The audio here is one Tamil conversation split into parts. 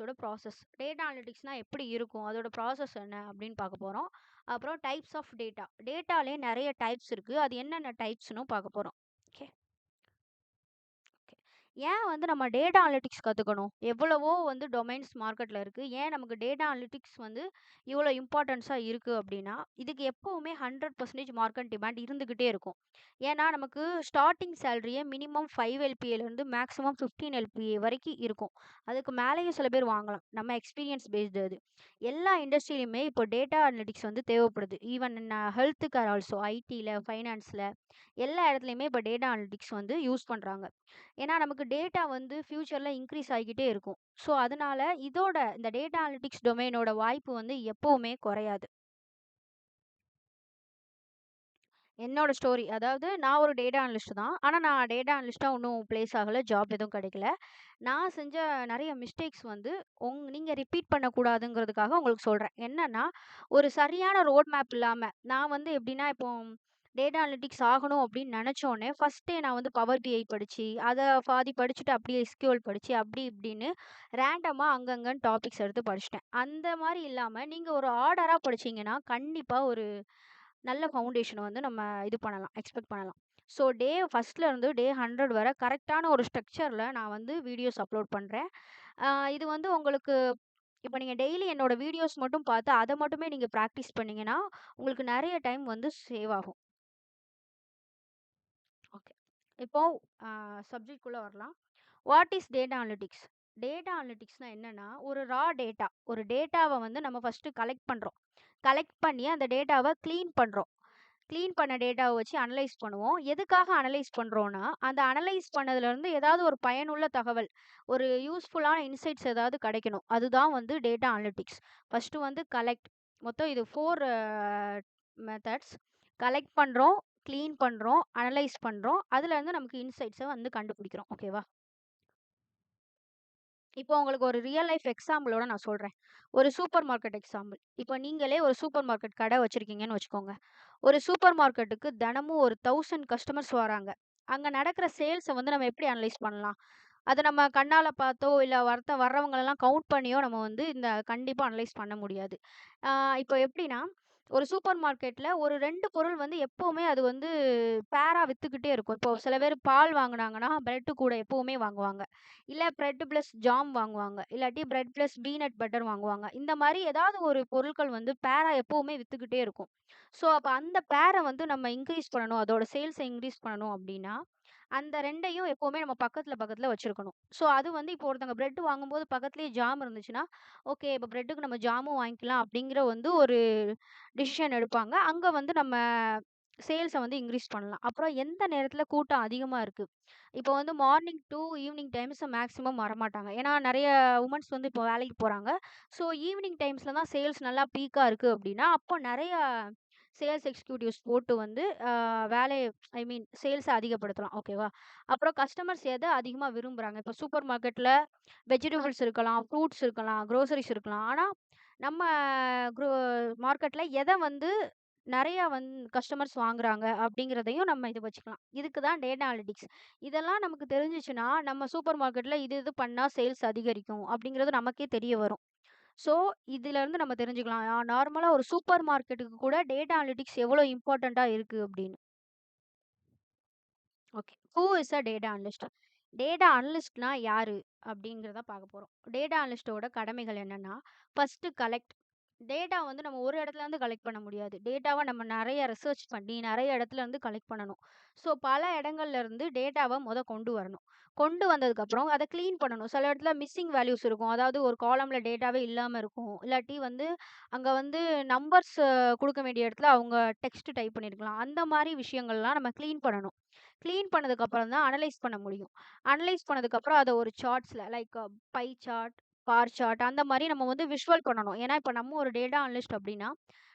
அனாலிட்டிக்ஸோட ப்ராசஸ். டேட்டா அனாலிட்டிக்ஸ்னா எப்படி இருக்கும்? அதோட ப்ராசஸ் என்ன? அப்படின்னு பார்க்க போறோம். அப்புறம் டைப்ஸ் ஆஃப் டேட்டா. டேட்டாலயே நெறைய டைப்ஸ் இருக்கு. அது என்னென்ன டைப்ஸ்ன்னும் பார்க்க போறோம். ஓகே. ஏன் வந்து நம்ம டேட்டா அனலிட்டிக்ஸ் கத்துக்கணும்? எவ்வளவோ வந்து டொமைன்ஸ் மார்க்கெட்ல இருக்கு. ஏன் நமக்கு டேட்டா அனலிட்டிக்ஸ் வந்து இவ்வளோ இம்பார்ட்டன்ஸா இருக்கு அப்டின்னா, இதுக்கு எப்பவுமே 100% மார்க்கெட் டிமாண்ட் இருந்துகிட்டே இருக்கும். ஏன்னா, நமக்கு ஸ்டார்ட்டிங் சேலரியே மினிமம் 5 எல்பிஏலேருந்து மேக்ஸிமம் 15 எல்பிஏ வரைக்கும் இருக்கும். அதுக்கு மேலேயும் சில பேர் வாங்கலாம். நம்ம எக்ஸ்பீரியன்ஸ் பேஸ்டு அது. எல்லா இண்டஸ்ட்ரியிலுமே இப்போ டேட்டா அனலிட்டிக்ஸ் வந்து தேவைப்படுது. ஈவன் ஹெல்த் கேர் ஆல்சோ ஐடில, ஃபைனான்ஸ்ல எல்லா இடத்துலயுமே இப்போ டேட்டா அனலிட்டிக்ஸ் வந்து யூஸ் பண்றாங்க. ஏன்னா நமக்கு டேட்டா வந்து ஃபியூச்சர்ல இன்க்ரீஸ் ஆகிக்கிட்டே இருக்கும். ஸோ அதனால இந்த டேட்டா அனலிட்டிக்ஸ் டொமைனோட வாய்ப்பு வந்து எப்பவுமே குறையாது. என்னோட ஸ்டோரி அதாவது நான் ஒரு டேட்டா அனலிஸ்ட் தான். ஆனா நான் டேட்டா அனலிஸ்ட்டா இன்னும் பிளேஸ் ஆகல. ஜாப் எதுவும் கிடைக்கல. நான் செஞ்ச நெறைய மிஸ்டேக்ஸ் வந்து நீங்க ரிப்பீட் பண்ணக்கூடாதுங்கிறதுக்காக உங்களுக்கு சொல்றேன். என்னன்னா, ஒரு சரியான ரோட் மேப் இல்லாம நான் வந்து எப்படின்னா, இப்போ டேட்டா அனலிட்டிக்ஸ் ஆகணும் அப்படின்னு நெனச்சோனே, ஃபர்ஸ்ட்டே நான் வந்து பவர் பிஐ படிச்சு, அத பாதி படிச்சுட்டு அப்படியே எஸ்கியூஎல் படிச்சு, அப்படி இப்படின்னு ரேண்டமா அங்கங்கன்னு டாபிக்ஸ் எடுத்து படிச்சுட்டேன். அந்த மாரி இல்லாம, நீங்க ஒரு ஆர்டரா படிச்சீங்கன்னா, கண்டிப்பா ஒரு நல்ல ஃபவுண்டேஷன வந்து நம்ம இது பண்ணலாம். எக்ஸ்பெக்ட் பண்ணலாம். ஸோ ஃபர்ஸ்ட்ல இருந்து டே 100 வர கரெக்ட்டான ஒரு ஸ்ட்ரக்சர்ல நான் வந்து வீடியோஸ் அப்லோட் பண்றேன். அ இது வந்து உங்களுக்கு இப்ப நீங்க டெய்லி என்னோட வீடியோஸ் மட்டும் பார்த்து, அத மட்டுமே நீங்க பிராக்டிஸ் பண்ணீங்கன்னா, உங்களுக்கு நெறைய டைம் வந்து சேவ் ஆகும். ஓகே. இப்போ அ சப்ஜெக்ட்குள்ள வரலாம். What is data analytics? Data அனலிட்டிக்ஸ்னா என்னன்னா, ஒரு டேட்டா. ஒரு டேட்டாவ வந்து நம்ம ஃபர்ஸ்ட்டு கலெக்ட் பண்றோம். கலெக்ட் பண்ணி அந்த டேட்டாவ கிளீன் பண்றோம். கிளீன் பண்ண டேட்டாவ வச்சு அனலைஸ் பண்ணுவோம். எதுக்காக அனலைஸ் பண்றோம்னா, அந்த அனலைஸ் பண்ணதுலருந்து ஏதாவது ஒரு பயனுள்ள தகவல், ஒரு யூஸ்ஃபுல்லான இன்சைட்ஸ் ஏதாவது கிடைக்கணும். அதுதான் வந்து டேட்டா அனலிட்டிக்ஸ். ஃபர்ஸ்ட்டு வந்து கலெக்ட். மொத்தம் இது 4 மெத்தட்ஸ். கலெக்ட் பண்றோம், கிளீன் பண்றோம், அனலைஸ் பண்றோம். அதுலருந்து நமக்கு இன்சைட்ஸ வந்து கண்டுபிடிக்கிறோம். ஓகேவா? இப்போ உங்களுக்கு ஒரு ரியல் லைஃப் எக்ஸாம்பிளோட நான் சொல்றேன். ஒரு சூப்பர் மார்க்கெட் எக்ஸாம்பிள். இப்போ நீங்களே ஒரு சூப்பர் மார்க்கெட் கடை வச்சிருக்கீங்கன்னு வச்சுக்கோங்க. ஒரு சூப்பர் மார்க்கெட்டுக்கு தினமும் ஒரு 1000 கஸ்டமர்ஸ் வராங்க. அங்க நடக்கிற சேல்ஸ வந்து நம்ம எப்படி அனலைஸ் பண்ணலாம்? அத நம்ம கண்ணால பார்த்தோ, இல்ல வர்றவங்களலாம் கவுண்ட் பண்ணியோ நம்ம வந்து கண்டிப்பா அனலைஸ் பண்ண முடியாது. ஆ இப்போ எப்படின்னா, ஒரு சூப்பர் மார்க்கெட்ல ஒரு 2 பொருள் வந்து எப்பவுமே அது வந்து பேரா வித்துக்கிட்டே இருக்கும். இப்போ சில பேர் பால் வாங்குனாங்கன்னா, பிரெட் கூட எப்பவுமே வாங்குவாங்க. இல்ல பிரெட் பிளஸ் ஜாம் வாங்குவாங்க. இல்லாட்டி பிரெட் பிளஸ் பீனட் பட்டர் வாங்குவாங்க. இந்த மாரி ஏதாவது ஒரு பொருட்கள் வந்து பேரா எப்பவுமே வித்துக்கிட்டே இருக்கும். ஸோ, அப்ப அந்த பேர வந்து நம்ம இன்கிரீஸ் பண்ணணும். அதோட சேல்ஸ இன்கிரீஸ் பண்ணணும் அப்டின்னா, அந்த 2யும் எப்பவுமே நம்ம பக்கத்துல, பக்கத்துல வச்சிருக்கணும். ஸோ, அது வந்து இப்போ ஒருத்தவங்க பிரெட் வாங்கும்போது பக்கத்திலேயே ஜாம் இருந்துச்சுன்னா, ஓகே இப்ப பிரெட்டுக்கு நம்ம ஜாமும் வாங்கிக்கலாம் அப்டிங்கிற வந்து ஒரு டிசிஷன் எடுப்பாங்க. அங்க வந்து நம்ம சேல்ஸ வந்து இன்கிரீஸ் பண்ணலாம். அப்புறம் எந்த நேரத்துல கூட்டம் அதிகமா இருக்கு. இப்போ வந்து morning to evening times maximum வரமாட்டாங்க. ஏன்னா நெறைய வுமன்ஸ் வந்து இப்போ வேலைக்கு போறாங்க. ஸோ ஈவினிங் டைம்ஸ்ல தான் சேல்ஸ் நல்லா பீக்கா இருக்கு அப்டின்னா, அப்போ நெறைய சேல்ஸ் எக்ஸிக்யூட்டிவ்ஸ் போட்டு வந்து வேலைய ஐ மீன் சேல்ஸ அதிகப்படுத்தலாம். ஓகேவா? அப்புறம் கஸ்டமர்ஸ் எத அதிகமா விரும்புறாங்க. இப்போ சூப்பர் மார்க்கெட்ல வெஜிடபிள்ஸ் இருக்கலாம், ஃப்ரூட்ஸ் இருக்கலாம், குரோசரிஸ் இருக்கலாம். ஆனா நம்ம குரோ மார்க்கெட்ல எத வந்து நெறையா கஸ்டமர்ஸ் வாங்குறாங்க அப்படிங்கிறதையும் நம்ம இது வச்சுக்கலாம். இதுக்கு தான் டேட்டா அனலிட்டிக்ஸ். இதெல்லாம் நமக்கு தெரிஞ்சுச்சுன்னா, நம்ம சூப்பர் மார்க்கெட்ல இது பண்ணா சேல்ஸ் அதிகரிக்கும் அப்படிங்கிறது நமக்கே தெரிய வரும். ஸோ, இதிலருந்து நம்ம தெரிஞ்சுக்கலாம். நார்மலா ஒரு சூப்பர் மார்க்கெட்டுக்கு கூட டேட்டா அனலிட்டிக்ஸ் எவ்வளோ இம்பார்ட்டன்ட்டா இருக்கு அப்படின்னு. Okay. Who is a data analyst? Data அனலிஸ்ட்னா யாரு? அப்படிங்கிறத பார்க்க போறோம். டேட்டா அனலிஸ்ட்டோட கடமைகள் என்னன்னா, ஃபர்ஸ்ட்டு கலெக்ட். டேட்டா வந்து நம்ம ஒரு இடத்துலருந்து கலெக்ட் பண்ண முடியாது. டேட்டாவ நம்ம நெறைய ரிசர்ச் பண்ணி, நெறைய இடத்துலருந்து கலெக்ட் பண்ணணும். ஸோ, பல இடங்கள்ல இருந்து டேட்டாவ கொண்டு வரணும். கொண்டு வந்ததுக்கப்புறம் அத கிளீன் பண்ணணும். சில இடத்துல மிஸ்ஸிங் வேல்யூஸ் இருக்கும். அதாவது ஒரு காலம்ல டேட்டாவே இல்லாம இருக்கும். இல்லாட்டி அங்க வந்து நம்பர்ஸ் குடுக்க வேண்டிய இடத்துல அவங்க டெக்ஸ்ட் டைப் பண்ணியிருக்கலாம். அந்த மாரி விஷயங்கள்லாம் நம்ம கிளீன் பண்ணணும். கிளீன் பண்ணதுக்கப்புறம் தான் அனலைஸ் பண்ண முடியும். அனலைஸ் பண்ணதுக்கப்புறம் அத ஒரு சார்ட்ஸ்ல like pie chart, bar chart அந்த மாரி நம்ம வந்து விஷுவல் பண்ணணும். ஏன்னா, இப்ப நம்ம ஒரு டேட்டா அனலிஸ்ட் அப்டின்னா,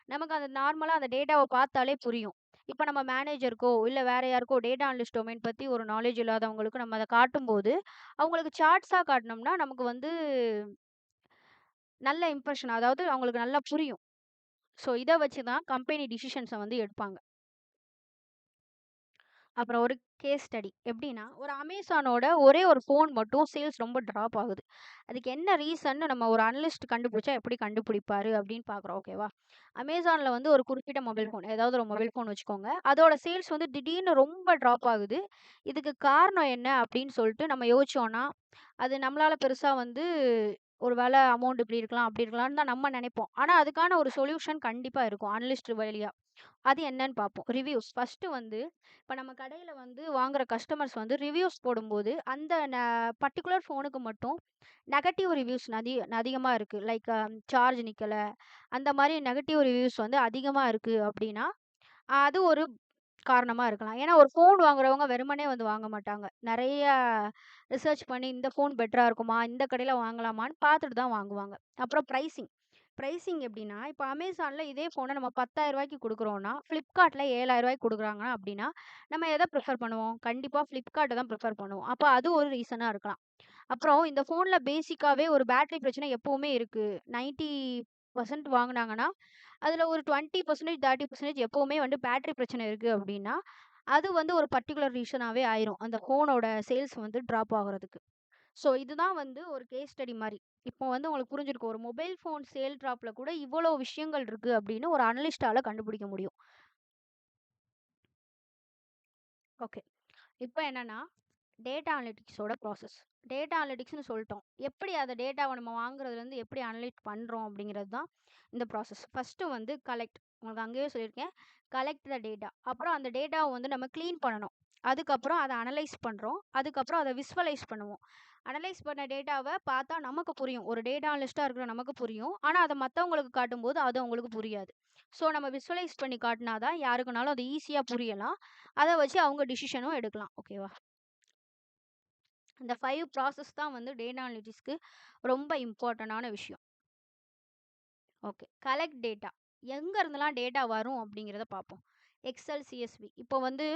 நமக்கு அந்த நார்மலா அந்த டேட்டாவ பார்த்தாலே புரியும். இப்ப நம்ம மேனேஜருக்கோ, இல்ல வேற யாருக்கோ டேட்டா அனலிஸ்ட் டொமைன் பத்தி ஒரு நாலேட்ஜ் இல்லாதவங்களுக்கு நம்ம அத காட்டும்போது, அவங்களுக்கு சார்ட்ஸா காட்டுனோம்னா, நமக்கு வந்து நல்ல இம்ப்ரஷன் அதாவது அவங்களுக்கு நல்லா புரியும். ஸோ, இத வச்சு தான் கம்பெனி டிசிஷன்ஸ வந்து எடுப்பாங்க. அப்புறம் ஒரு கேஸ் ஸ்டடி. எப்படின்னா, ஒரு அமேசானோட ஒரே ஒரு ஃபோன் மட்டும் சேல்ஸ் ரொம்ப ட்ராப் ஆகுது. அதுக்கு என்ன ரீசன்னு நம்ம ஒரு அனலிஸ்ட் கண்டுபிடிச்சா எப்படி கண்டுபிடிப்பாரு அப்படின்னு பார்க்குறோம். ஓகேவா? அமேசான்ல வந்து ஒரு குறிப்பிட்ட மொபைல் ஃபோன், ஏதாவது ஒரு மொபைல் ஃபோன் வச்சுக்கோங்க. அதோட சேல்ஸ் வந்து திடீர்னு ரொம்ப ட்ராப் ஆகுது. இதுக்கு காரணம் என்ன அப்படின்னு சொல்லிட்டு நம்ம யோசிச்சோம்னா, அது நம்மளால பெருசா வந்து ஒரு வேள அமௌண்ட் இப்படி இருக்கலாம், அப்படி இருக்கலாம்னு தான் நம்ம நெனைப்போம். ஆனா அதுக்கான ஒரு சொல்யூஷன் கண்டிப்பா இருக்கும். அனலிஸ்ட் வழியா. அது என்னன்னு பார்ப்போம். ரிவ்யூஸ். ஃபர்ஸ்ட்டு வந்து இப்ப நம்ம கடையில வந்து வாங்குற கஸ்டமர்ஸ் வந்து ரிவ்யூஸ் போடும்போது, அந்த பர்ட்டிகுலர் ஃபோனுக்கு மட்டும் நெகட்டிவ் ரிவ்யூஸ் அதிகமா இருக்கு. லைக் சார்ஜ் நிக்கல. அந்த மாரி நெகட்டிவ் ரிவ்யூஸ் வந்து அதிகமா இருக்கு அப்டின்னா, அது ஒரு காரணமா இருக்கலாம். ஏன்னா ஒரு ஃபோன் வாங்குறவங்க வெறுமனே வந்து வாங்க மாட்டாங்க. நெறைய ரிசர்ச் பண்ணி இந்த ஃபோன் பெட்டரா இருக்குமா? இந்த கடையில வாங்கலாமான்னு பார்த்துட்டு தான் வாங்குவாங்க. அப்புறம் பிரைசிங். பிரைசிங் எப்படின்னா, இப்ப அமேசான்ல இதே ஃபோன நம்ம ரூ. 10,000க்கு குடுக்குறோம்னா, Flipkartல ரூ. 7,000க்கு குடுக்குறாங்க அப்படின்னா, நம்ம எத ப்ரிஃபர் பண்ணுவோம்? கண்டிப்பா Flipkarட்ட தான் ப்ரிஃபர் பண்ணுவோம். அப்ப அது ஒரு ரீசனா இருக்கலாம். அப்புறம் இந்த ஃபோன்ல பேசிக்காவே ஒரு பேட்டரி பிரச்சனை எப்பவுமே இருக்கு. 90% வாங்குனாங்கன்னா, அதுல ஒரு 20%, 30% எப்பவுமே வந்து பேட்டரி பிரச்சனை இருக்கு அப்படின்னா, அது வந்து ஒரு பர்ட்டிகுலர் ரீசனாவே ஆயிரும். அந்த ஃபோனோட சேல்ஸ் வந்து ட்ராப் ஆகுறதுக்கு. ஸோ இதுதான் வந்து ஒரு கேஸ் ஸ்டடி மாரி. இப்போ வந்து உங்களுக்கு புரிஞ்சிருக்கும். ஒரு மொபைல் ஃபோன் சேல் ட்ராப்ல கூட இவ்வளோ விஷயங்கள் இருக்கு அப்படின்னு ஒரு அனலிஸ்ட்டால கண்டுபிடிக்க முடியும். ஓகே. இப்ப என்னன்னா, டேட்டா அனலிட்டிக்ஸோட ப்ராசஸ். டேட்டா அனலிட்டிக்ஸ்ன்னு சொல்ட்டோம். எப்படி அந்த டேட்டாவ நம்ம வாங்குறதுலேருந்து எப்படி அனலைட் பண்றோம் அப்படிங்கிறது தான் இந்த ப்ராசஸ். ஃபர்ஸ்ட்டு வந்து கலெக்ட். உங்களுக்கு அங்கேயே சொல்லியிருக்கேன். Collect the data. அப்புறம் அந்த டேட்டாவ வந்து நம்ம கிளீன் பண்ணணும். அதுக்கப்புறம் அத அனலைஸ் பண்றோம். அதுக்கப்புறம் அத விசுவலைஸ் பண்ணுவோம். அனலைஸ் பண்ண டேட்டாவ பார்த்தா நமக்கு புரியும். ஒரு டேட்டா அனலிஸ்ட்டா இருக்கிற நமக்கு புரியும். ஆனா அத மத்தவங்களுக்கு காட்டும்போது அது அவங்களுக்கு புரியாது. ஸோ நம்ம விசுவலைஸ் பண்ணி காட்டுனா தான் யாருக்குனாலும் அது ஈஸியா புரியலாம். அத வச்சு அவங்க டிசிஷனும் எடுக்கலாம். ஓகேவா? இந்த 5 ப்ராசஸ் தான் வந்து டேட்டா அனலிட்டிக்ஸ்க்கு ரொம்ப இம்பார்ட்டன்டான விஷயம். ஓகே. Collect data. எங்க இருந்தெல்லாம் டேட்டா வரும் அப்படிங்கிறத பார்ப்போம். Excel, CSV. இப்போ வந்து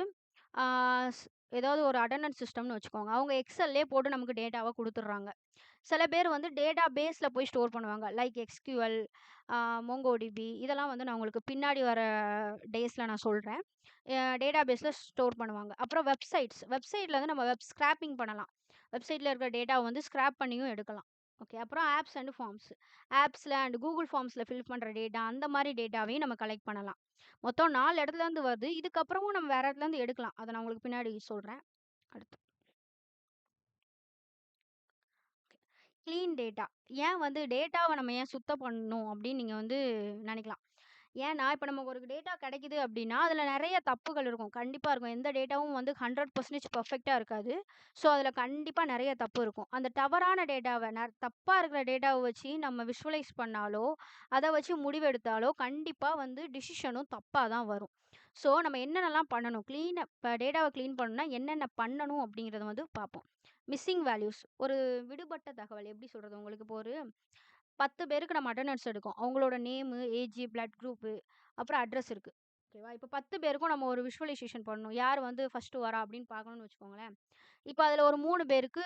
ஆ ஸ் ஏதாவது ஒரு அட்டெண்டன்ஸ் சிஸ்டம்னு வச்சுக்கோங்க. அவங்க எக்ஸெல்லேயே போட்டு நமக்கு டேட்டாவ குடுத்துடுறாங்க. சில பேர் வந்து டேட்டா பேஸ்ல போய் ஸ்டோர் பண்ணுவாங்க. லைக் எஸ்கியூஎல், மோங்கோடிபி இதெல்லாம் வந்து நான் உங்களுக்கு பின்னாடி வர டேஸ்ல நான் சொல்றேன். டேட்டா பேஸ்ல ஸ்டோர் பண்ணுவாங்க. அப்புறம் வெப்சைட்ஸ். வெப்சைட்ல வந்து நம்ம வெப் ஸ்கிராப்பிங் பண்ணலாம். வெப்சைட்ல இருக்கிற டேட்டாவ வந்து ஸ்கிராப் பண்ணியும் எடுக்கலாம். ஓகே. அப்புறம் ஆப்ஸ் அண்ட் ஃபார்ம்ஸ். ஆப்ஸ்ல அண்ட் கூகுள் ஃபார்ம்ஸ்ல ஃபில் பண்ற டேட்டா அந்த மாரி டேட்டாவையும் நம்ம கலெக்ட் பண்ணலாம். மொத்தம் 4 இடத்துலருந்து வருது. இதுக்கப்புறமும் நம்ம வேற இடத்துலருந்து எடுக்கலாம். அத நான் உங்களுக்கு பின்னாடி சொல்றேன். அடுத்து. Clean data. ஏன் வந்து டேட்டாவ நம்ம ஏன் சுத்தம் பண்ணணும் அப்படின்னு நீங்க வந்து நினைக்கலாம். ஏன்னா, இப்ப நமக்கு ஒரு டேட்டா கிடைக்குது அப்படின்னா, அதுல நெறைய தப்புகள் இருக்கும். கண்டிப்பா இருக்கும். எந்த டேட்டாவும் வந்து 100% பெர்ஃபெக்ட்டா இருக்காது. ஸோ, அதுல கண்டிப்பா நெறைய தப்பு இருக்கும். அந்த தவறான டேட்டாவ தப்பா இருக்கிற டேட்டாவ வச்சு நம்ம விஷுவலைஸ் பண்ணாலோ, அத வச்சு முடிவெடுத்தாலோ, கண்டிப்பா வந்து டிசிஷனும் தப்பா தான் வரும். ஸோ, நம்ம என்னென்னலாம் பண்ணணும்? இப்ப டேட்டாவ கிளீன் பண்ணணும்னா என்னென்ன பண்ணணும் அப்படிங்கிறத வந்து பார்ப்போம். Missing values. ஒரு விடுபட்ட தகவல் எப்படி சொல்றது? உங்களுக்கு இப்போ ஒரு 10 பேருக்கு நம்ம அட்டெண்டன்ஸ் எடுக்கோம். அவங்களோட நேமு, ஏஜ், பிளட் குரூப்பு, அப்புறம் அட்ரஸ் இருக்கு. ஓகேவா? இப்ப 10 பேருக்கும் நம்ம ஒரு விஷுவலைசேஷன் பண்ணணும். யார் வந்து ஃபர்ஸ்ட்டு வரா அப்படின்னு பார்க்கணும்னு வச்சுக்கோங்களேன். இப்ப அதுல ஒரு 3 பேருக்கு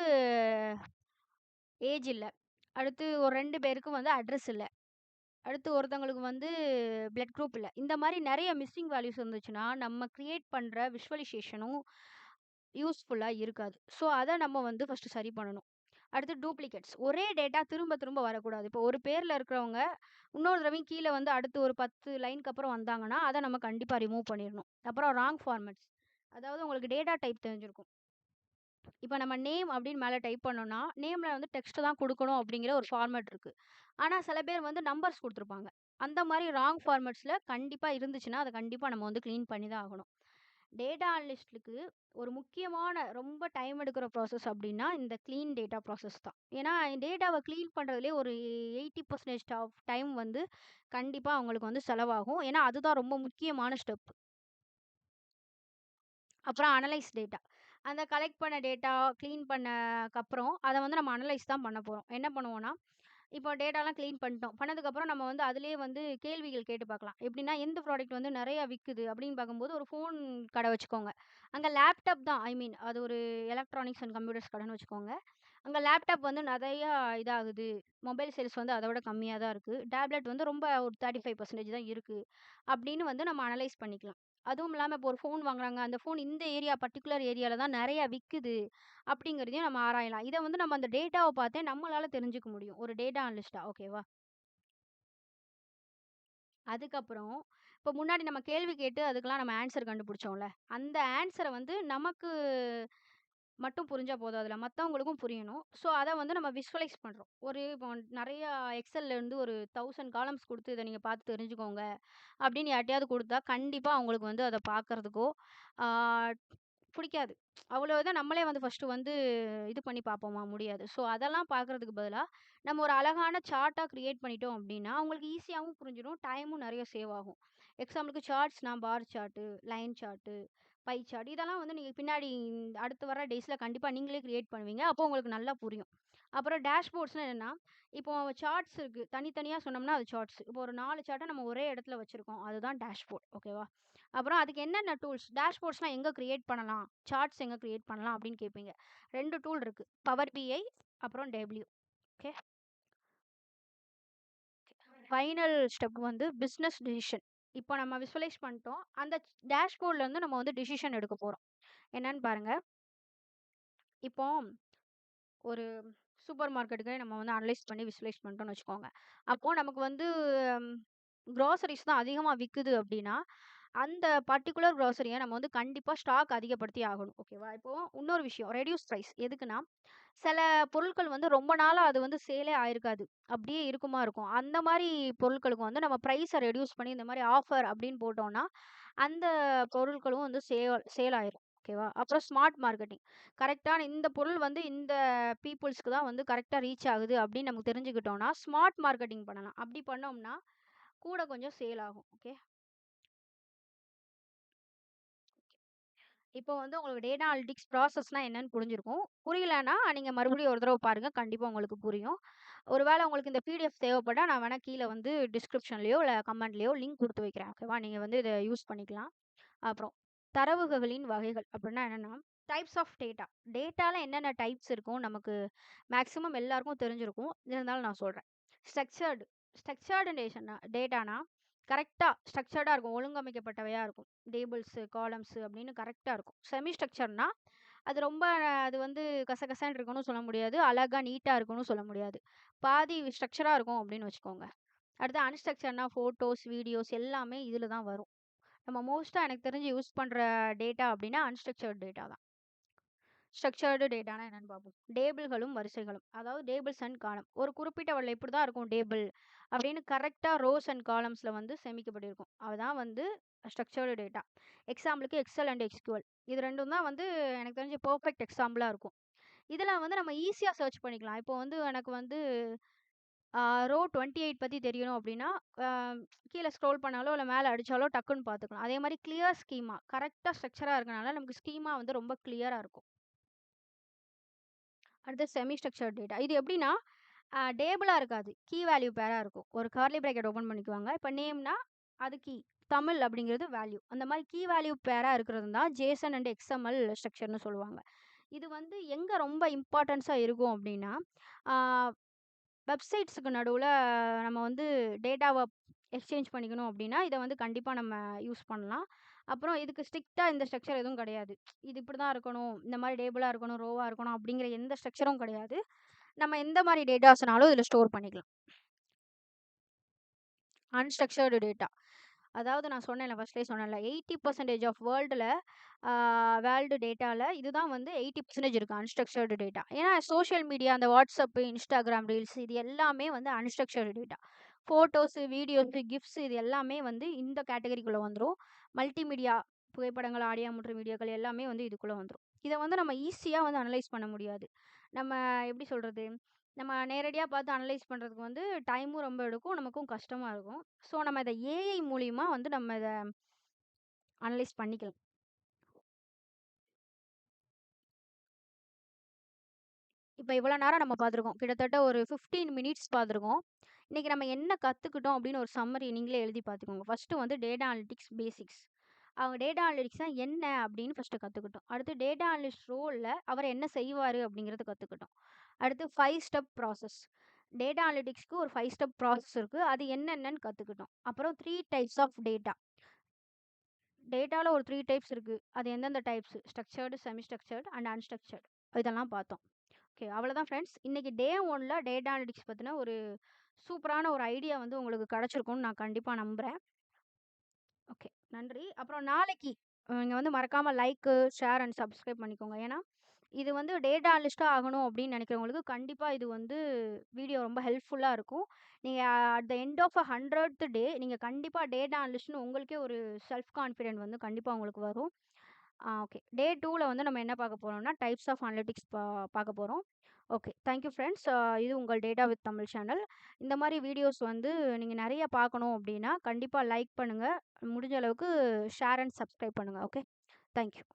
ஏஜ் இல்ல. அடுத்து ஒரு 2 பேருக்கு வந்து அட்ரஸ் இல்ல. அடுத்து ஒருத்தவங்களுக்கு வந்து பிளட் குரூப் இல்ல. இந்த மாரி நெறைய மிஸ்ஸிங் வேல்யூஸ் இருந்துச்சுன்னா, நம்ம கிரியேட் பண்ற விஷுவலைசேஷனும் யூஸ்ஃபுல்லா இருக்காது. ஸோ, அத நம்ம வந்து ஃபர்ஸ்ட்டு சரி பண்ணணும். அடுத்து டூப்ளிகேட்ஸ். ஒரே டேட்டா திரும்ப திரும்ப வரக்கூடாது. இப்போ ஒரு பேர்ல இருக்கிறவங்க, இன்னொரு தடவையும் கீழ வந்து அடுத்து ஒரு 10 லைனுக்கு அப்புறம் வந்தாங்கன்னா, அத நம்ம கண்டிப்பா ரிமூவ் பண்ணிறணும். அப்புறம் ராங் ஃபார்மேட்ஸ். அதாவது உங்களுக்கு டேட்டா டைப் தெரிஞ்சிருக்கும். இப்ப நம்ம நேம் அப்படின்னு மேல டைப் பண்ணோம்னா, நேம்ல வந்து டெக்ஸ்ட் தான் குடுக்கணும் அப்படிங்கிற ஒரு ஃபார்மேட் இருக்கு. ஆனா சில பேர் வந்து நம்பர்ஸ் குடுத்துருப்பாங்க. அந்த மாரி ராங் ஃபார்மேட்ஸ்ல கண்டிப்பா இருந்துச்சுன்னா, அத கண்டிப்பா நம்ம வந்து கிளீன் பண்ணி தான் ஆகணும். டேட்டா அனலிஸ்ட்டுக்கு ஒரு முக்கியமான ரொம்ப டைம் எடுக்கிற ப்ராசஸ் அப்படின்னா, இந்த கிளீன் டேட்டா ப்ராசஸ் தான். ஏன்னா டேட்டாவ கிளீன் பண்றதுலயே ஒரு 80% ஆஃப் டைம் வந்து கண்டிப்பா அவங்களுக்கு வந்து செலவாகும். ஏன்னா அதுதான் ரொம்ப முக்கியமான ஸ்டெப். அப்புறம் அனலைஸ் டேட்டா. அந்த கலெக்ட் பண்ண டேட்டா, கிளீன் பண்ணக்கப்புறம், அத வந்து நம்ம அனலைஸ் தான் பண்ண போறோம். என்ன பண்ணுவோம்னா, இப்போ டேட்டாலாம் கிளீன் பண்ணிட்டோம். பண்ணதுக்கப்புறம் நம்ம வந்து அதிலேயே வந்து கேள்விகள் கேட்டு பார்க்கலாம். எப்படின்னா, எந்த ப்ராடக்ட் வந்து நெறையா விக்குது அப்படின்னு பார்க்கும்போது, ஒரு ஃபோன் கடை வச்சுக்கோங்க. அங்க லேப்டாப் தான் ஐ மீன் அது ஒரு எலக்ட்ரானிக்ஸ் அண்ட் கம்ப்யூட்டர்ஸ் கடைன்னு வச்சுக்கோங்க. அங்க லேப்டாப் வந்து நெறையா இதாகுது. மொபைல் சேல்ஸ் வந்து அத விட கம்மியா தான் இருக்கு. டேப்லெட் வந்து ரொம்ப ஒரு 35% தான் இருக்கு. அப்படின்னு வந்து நம்ம அனலைஸ் பண்ணிக்கலாம். அதுவும் இல்லாம இப்போ ஒரு ஃபோன் வாங்குறாங்க. அந்த ஃபோன் இந்த ஏரியா பர்ட்டிகுலர் ஏரியால தான் நெறைய விக்குது. அப்படிங்கிறதையும் நம்ம ஆராயலாம். இத வந்து நம்ம அந்த டேட்டாவ பார்த்தே நம்மளால தெரிஞ்சுக்க முடியும். ஒரு டேட்டா அனலிஸ்ட்டா ஓகேவா? அதுக்கப்புறம் இப்போ முன்னாடி நம்ம கேள்வி கேட்டு அதுக்கெல்லாம் நம்ம ஆன்சர் கண்டுபிடிச்சோம்ல. அந்த ஆன்சர வந்து நமக்கு மட்டும் புரிஞ்சா போதாதுல்ல. மத்தவங்களுக்கும் புரியணும். ஸோ, அத வந்து நம்ம விஷுவலைஸ் பண்றோம். ஒரு இப்போ நெறையா எக்ஸெல்ல இருந்து ஒரு 1000 காலம்ஸ் குடுத்து இத நீங்க பார்த்து தெரிஞ்சுக்கோங்க. அப்படின்னு யார்ட்டயாவது குடுத்தா, கண்டிப்பா அவங்களுக்கு வந்து அத பார்க்கறதுக்கோ, ஆ புடிக்காது. அவ்வளவுதான் நம்மளே வந்து ஃபர்ஸ்ட்டு வந்து இது பண்ணி பார்ப்போமா? முடியாது. ஸோ, அதெல்லாம் பார்க்கறதுக்கு பதிலா, நம்ம ஒரு அழகான சார்ட்டா கிரியேட் பண்ணிட்டோம் அப்படின்னா, அவங்களுக்கு ஈஸியாவும் புரிஞ்சிரும். டைமும் நெறைய சேவ் ஆகும். எக்ஸாம்பிளுக்கு சார்ட்ஸ்னா bar chart, line chart, pie chart இதெல்லாம் வந்து நீங்க பின்னாடி அடுத்து வர டேஸ்ல கண்டிப்பா நீங்களே கிரியேட் பண்ணுவீங்க. அப்போ உங்களுக்கு நல்லா புரியும். அப்புறம் டேஷ்போர்ட்ஸ்னா என்னன்னா, இப்போ சார்ட்ஸ் இருக்கு. தனித்தனியா சொன்னோம்னா அது சார்ட்ஸ். இப்போ ஒரு 4 சார்ட்ட நம்ம ஒரே இடத்துல வச்சிருக்கோம். அதுதான் டேஷ்போர்ட். ஓகேவா? அப்புறம் அதுக்கு என்னென்ன டூல்ஸ் டேஷ்போர்ட்ஸ்லாம் எங்க கிரியேட் பண்ணலாம்? சார்ட்ஸ் எங்க கிரியேட் பண்ணலாம்? அப்படின்னு கேட்பீங்க. 2 டூல் இருக்கு. பவர் பிஐ அப்புறம் டபிள்யூ. ஓகே. ஃபைனல் ஸ்டெப் வந்து பிசினஸ் டிசிஷன். இப்போ நம்ம விசுவலைஸ் பண்ணிட்டோம். அந்த டேஷ்போர்ட்ல இருந்து நம்ம வந்து டிசிஷன் எடுக்க போறோம். என்னன்னு பாருங்க. இப்போ ஒரு சூப்பர் மார்க்கெட்டுக்கு நம்ம வந்து அனலைஸ் பண்ணி விசுவலைஸ் பண்ணிட்டோம்னு வச்சுக்கோங்க. அப்போ நமக்கு வந்து குரோசரிஸ் தான் அதிகமா விக்குது அப்டின்னா, அந்த பர்ட்டிகுலர் குரோசரிய நம்ம வந்து கண்டிப்பா ஸ்டாக் அதிகப்படுத்தி ஆகணும். ஓகேவா? இப்போ இன்னொரு விஷயம் ரெட்யூஸ் பிரைஸ் எதுக்குன்னா, சில பொருட்கள் வந்து ரொம்ப நாளா அது வந்து சேலே ஆயிருக்காது. அப்டியே இருக்குமா இருக்கும். அந்த மாரி பொருட்களுக்கு வந்து நம்ம பிரைஸ ரெட்யூஸ் பண்ணி இந்த மாரி ஆஃபர் அப்டின்னு போட்டோம்னா, அந்த பொருட்களும் வந்து சேல் ஆயிரும். ஓகேவா? அப்புறம் ஸ்மார்ட் மார்க்கெட்டிங். கரெக்ட்டான இந்த பொருள் வந்து இந்த பீப்பிள்ஸ்க்கு தான் வந்து கரெக்ட்டா ரீச் ஆகுது அப்படின்னு நமக்கு தெரிஞ்சுக்கிட்டோம்னா, ஸ்மார்ட் மார்க்கெட்டிங் பண்ணலாம். அப்படி பண்ணோம்னா, கூட கொஞ்சம் சேல் ஆகும். ஓகே. இப்போ வந்து உங்களுக்கு டேட்டா அனலிட்டிக்ஸ் ப்ராசஸ்னா என்னன்னு புரிஞ்சிருக்கும். புரியலன்னா, நீங்க மறுபடியும் ஒரு தடவ பாருங்க. கண்டிப்பா உங்களுக்கு புரியும். ஒரு வேள உங்களுக்கு இந்த பிடிஎஃப் தேவைப்பட்டா, நான் வேணா கீழ வந்து டிஸ்கிரிப்ஷன்லயோ, இல்ல கமெண்ட்லயோ லிங்க் குடுத்து வைக்கிறேன். ஓகேவா? நீங்க வந்து இத யூஸ் பண்ணிக்கலாம். அப்புறம் தரவுகளின் வகைகள் அப்படின்னா என்னன்னா, டைப்ஸ் ஆஃப் டேட்டா. டேட்டால என்னென்ன டைப்ஸ் இருக்கும் நமக்கு மேக்ஸிமம் எல்லாருக்கும் தெரிஞ்சிருக்கும். இருந்தாலும் நான் சொல்றேன். ஸ்ட்ரக்சர்டு ஸ்ட்ரக்சர்டு டேட்டானா கரெக்ட்டா ஸ்ட்ரக்சர்டா இருக்கும். ஒழுங்கமைக்கப்பட்டவையா இருக்கும். டேபிள்ஸு, காலம்ஸு அப்படின்னு கரெக்ட்டா இருக்கும். செமி ஸ்ட்ரக்சர்ட்னா அது ரொம்ப அது வந்து கசகசன்னு இருக்குன்னு சொல்ல முடியாது. அழகா நீட்டா இருக்குன்னு சொல்ல முடியாது. பாதி ஸ்ட்ரக்சரா இருக்கும் அப்படின்னு வச்சுக்கோங்க. அடுத்து அன்ஸ்ட்ரக்சர்ட்னா ஃபோட்டோஸ், வீடியோஸ் எல்லாமே இதுல தான் வரும். நம்ம மோஸ்ட்டா எனக்கு தெரிஞ்சு யூஸ் பண்ற டேட்டா அப்டின்னா, அன்ஸ்ட்ரக்சர்ட் டேட்டா தான். ஸ்ட்ரக்சர்டு டேட்டானா என்னன்னு பார்ப்போம். டேபிள்களும், வரிசைகளும். அதாவது டேபிள்ஸ் அண்ட் காலம். ஒரு குறிப்பிட்ட வழில இப்படிதான் இருக்கும் டேபிள் அப்படின்னு கரெக்ட்டா ரோஸ் அண்ட் காலம்ஸ்ல வந்து சேமிக்கப்பட்டிருக்கும். அதான் வந்து ஸ்ட்ரக்சர்டு டேட்டா. எக்ஸாம்பிளுக்கு எக்ஸெல் அண்ட் எஸ்கியூஎல். இது 2ம் தான் வந்து எனக்கு தெரிஞ்சு பெர்ஃபெக்ட் எக்ஸாம்பிளா இருக்கும். இதுல வந்து நம்ம ஈஸியா சர்ச் பண்ணிக்கலாம். இப்போ வந்து எனக்கு வந்து ஆ ரோ 28 பத்தி தெரியணும் அப்டின்னா, அ கீழ ஸ்க்ரோல் பண்ணாலோ, இல்ல மேல அடிச்சாலோ டக்குன்னு பார்த்துக்கலாம். அதே மாரி கிளியர் ஸ்கீமா கரெக்ட்டா ஸ்ட்ரக்சரா இருக்கனால நமக்கு ஸ்கீமா வந்து ரொம்ப கிளியரா இருக்கும். அடுத்து செமி ஸ்ட்ரக்சர்ட் டேட்டா. இது எப்டின்னா, டேபிளா இருக்காது. கீ வேல்யூ பேரா இருக்கும். ஒரு கர்லி பிராக்கெட் ஓப்பன் பண்ணிக்குவாங்க. இப்ப நேம்னா அது கீ. தமிழ் அப்படிங்கிறது வேல்யூ. அந்த மாரி கீ வேல்யூ பேரா இருக்கிறது தான் ஜேசன் அண்ட் எக்ஸ்எம்எல் ஸ்ட்ரக்சர்ன்னு சொல்லுவாங்க. இது வந்து எங்க ரொம்ப இம்பார்ட்டன்ஸா இருக்கும் அப்டின்னா, ஆ வெப்சைட்ஸுக்கு நடுவுல நம்ம வந்து டேட்டாவ எக்ஸ்சேஞ்ச் பண்ணிக்கணும் அப்டின்னா, இத வந்து கண்டிப்பா நம்ம யூஸ் பண்ணலாம். அப்புறம் இதுக்கு ஸ்ட்ரிக்ட்டா இந்த ஸ்ட்ரக்சர் எதுவும் கிடையாது. இது இப்படிதான் இருக்கணும், இந்த மாரி டேபிளா இருக்கணும், ரோவா இருக்கணும் அப்படிங்கிற எந்த ஸ்ட்ரக்சரும் கிடையாது. நம்ம எந்த மாரி டேட்டாஸ்னாலும் இதுல ஸ்டோர் பண்ணிக்கலாம். Unstructured data. அதாவது நான் சொன்னேன்ல ஃபர்ஸ்ட்லயே சொன்னேன்ல 80% ஆஃப் ஆ வேர்ல்டு டேட்டால இதுதான் வந்து 80% இருக்கு அன்ஸ்ட்ரக்சர்டு டேட்டா. ஏன்னா சோசியல் மீடியா அந்த WhatsApp, Instagram ரீல்ஸ் இது எல்லாமே வந்து unstructured data. Photos, videos, gifts இது எல்லாமே வந்து இந்த கேட்டகரிக்குள்ள வந்துரும். மல்டிமீடியா புகைப்படங்கள், ஆடியோ மற்றும் வீடியோக்கள் எல்லாமே வந்து இதுக்குள்ள வந்துரும். இத வந்து நம்ம ஈஸியா வந்து அனலைஸ் பண்ண முடியாது. நம்ம எப்படி சொல்றது? நம்ம நேரடியா பார்த்து அனலைஸ் பண்றதுக்கு வந்து டைமும் ரொம்ப எடுக்கும். நமக்கும் கஷ்டமா இருக்கும். ஸோ நம்ம இத ஏஐ மூலியமா வந்து நம்ம இத அனலைஸ் பண்ணிக்கலாம். இப்ப இவ்வளோ நேரம் நம்ம பார்த்துருக்கோம். கிட்டத்தட்ட ஒரு 15 மினிட்ஸ் பார்த்துருக்கோம். இன்னைக்கு நம்ம என்ன கத்துக்கிட்டோம் அப்படின்னு ஒரு சம்மரி நீங்களே எழுதி பார்த்துக்கோங்க. ஃபர்ஸ்ட்டு வந்து டேட்டா அனலிட்டிக்ஸ் பேசிக்ஸ். அவங்க டேட்டா அனலிட்டிக்ஸ்னா என்ன அப்படின்னு ஃபர்ஸ்ட்டு கத்துக்கிட்டோம். அடுத்து டேட்டா அனலிஸ்ட் ரோல்ல அவர் என்ன செய்வாரு அப்படிங்கிறத கத்துக்கிட்டோம். அடுத்து 5 ஸ்டெப் ப்ராசஸ். டேட்டா அனலிட்டிக்ஸ்க்கு ஒரு 5 ஸ்டெப் ப்ராசஸ் இருக்கு. அது என்னென்னன்னு கத்துக்கிட்டோம். அப்புறம் 3 டைப்ஸ் ஆஃப் டேட்டா. டேட்டால ஒரு 3 டைப்ஸ் இருக்கு. அது எந்தெந்த types? Structured, semi structured and unstructured. இதெல்லாம் பார்த்தோம். ஓகே. அவ்வளோதான் ஃப்ரெண்ட்ஸ். இன்னைக்கு டே 1ல டேட்டா அனலிட்டிக்ஸ் பத்தின ஒரு சூப்பரான ஒரு ஐடியா வந்து உங்களுக்கு கிடைச்சிருக்கும்னு நான் கண்டிப்பா நம்புறேன். ஓகே. நன்றி. அப்புறம் நாளைக்கு நீங்க வந்து மறக்காம லைக்கு, ஷேர் அண்ட் சப்ஸ்கிரைப் பண்ணிக்கோங்க. ஏன்னா, இது வந்து டேட்டா அனலிஸ்ட்டா ஆகணும் அப்படின்னு நினைக்கிறவங்களுக்கு கண்டிப்பா இது வந்து வீடியோ ரொம்ப ஹெல்ப்ஃபுல்லா இருக்கும். நீங்க அட் த எண்ட் ஆஃப் 100த் டே நீங்க கண்டிப்பா டேட்டா அனலிஸ்ட்ன்னு உங்களுக்கே ஒரு செல்ஃப் கான்ஃபிடென்ட் வந்து கண்டிப்பா உங்களுக்கு வரும். ஓகே. டே 2ல வந்து நம்ம என்ன பார்க்க போறோம்னா, டைப்ஸ் ஆஃப் அனலிட்டிக்ஸ் பார்க்க போறோம். ஓகே. Thank you friends. இது உங்கள் டேட்டா வித் தமிழ் சேனல். இந்த மாரி வீடியோஸ் வந்து நீங்க நெறைய பார்க்கணும் அப்படின்னா, கண்டிப்பா லைக் பண்ணுங்க. முடிஞ்ச அளவுக்கு ஷேர் அண்ட் சப்ஸ்கிரைப் பண்ணுங்க. ஓகே. Thank you.